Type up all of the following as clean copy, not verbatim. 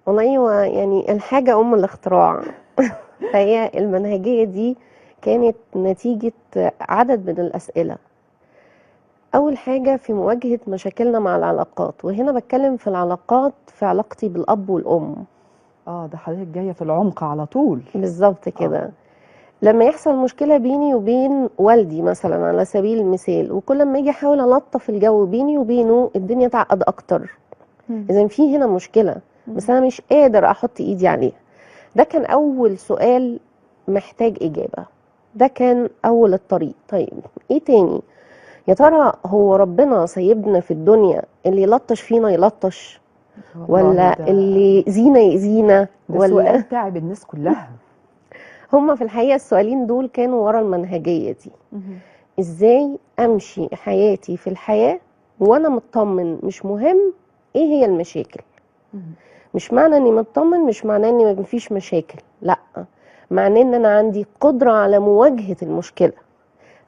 والله هو يعني الحاجة أم الاختراع. فهي المنهجية دي كانت نتيجة عدد من الأسئلة. أول حاجة في مواجهة مشاكلنا مع العلاقات، وهنا بتكلم في العلاقات في علاقتي بالأب والأم. ده حضرتك جايه في العمق على طول. بالظبط اه. كده. لما يحصل مشكلة بيني وبين والدي مثلا على سبيل المثال، وكل ما اجي احاول الطف الجو بيني وبينه الدنيا تعقد اكتر. مم. اذا في هنا مشكلة بس مم. انا مش قادر احط ايدي عليها. ده كان اول سؤال محتاج اجابة. ده كان اول الطريق. طيب ايه تاني؟ يا ترى هو ربنا سايبنا في الدنيا اللي يلطش فينا يلطش، والله ولا ده اللي يأذينا يأذينا، ولا سؤال تعب الناس كلها. هما في الحقيقة السؤالين دول كانوا ورا المنهجية دي. مم. ازاي امشي حياتي في الحياة وانا مطمن؟ مش مهم ايه هي المشاكل. مم. مش معنى اني مطمن مش معناه اني مفيش مشاكل، لا، معناه ان انا عندي قدرة على مواجهة المشكلة،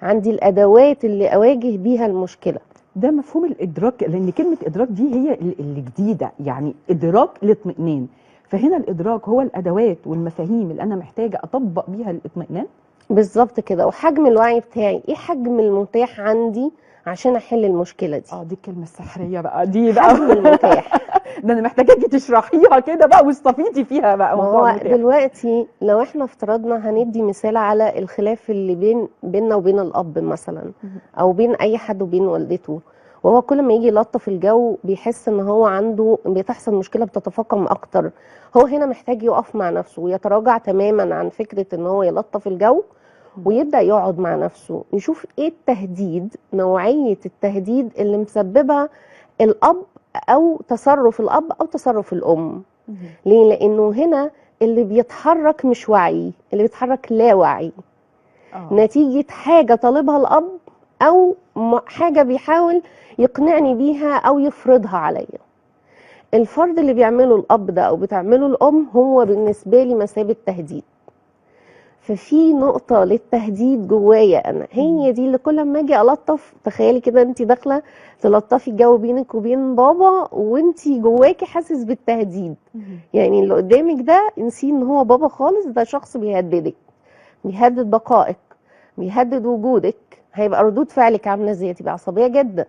عندي الادوات اللي اواجه بيها المشكلة. ده مفهوم الادراك، لان كلمه ادراك دي هي اللي جديده، يعني ادراك الاطمئنان. فهنا الادراك هو الادوات والمفاهيم اللي انا محتاجه اطبق بيها الاطمئنان. بالظبط كده. وحجم الوعي بتاعي، ايه حجم المتاح عندي عشان احل المشكلة دي؟ دي الكلمه السحريه بقى، دي بقى حجم المتاح. ده انا محتاجاكي تشرحيها كده بقى واستفيدي فيها بقى ما موضوع هو المتاح. دلوقتي لو احنا افترضنا هندي مثال على الخلاف اللي بيننا وبين الاب مثلا، مم. او بين اي حد وبين والدته، وهو كل ما يجي يلطف الجو بيحس ان هو عنده بتحصل مشكلة بتتفاقم اكتر. هو هنا محتاج يقف مع نفسه ويتراجع تماما عن فكرة ان هو يلطف الجو، ويبدأ يقعد مع نفسه يشوف ايه التهديد، نوعية التهديد اللي مسببها الاب، او تصرف الاب او تصرف الام. مم. ليه؟ لانه هنا اللي بيتحرك مش وعي، اللي بيتحرك لا وعي، اه. نتيجة حاجة طالبها الأب، أو حاجة بيحاول يقنعني بيها أو يفرضها عليا. الفرض اللي بيعمله الأب ده أو بتعمله الأم هو بالنسبة لي مثابة تهديد. ففي نقطة للتهديد جوايا أنا، مم. هي دي اللي كل ما أجي ألطف. تخيلي كده أنت داخلة تلطفي الجو بينك وبين بابا وأنت جواكي حاسس بالتهديد. مم. يعني اللي قدامك ده انسي ان هو بابا خالص، ده شخص بيهددك، بيهدد بقائك، بيهدد وجودك. هيبقى ردود فعلك عامله ازاي؟ تبقى عصبيه جدا.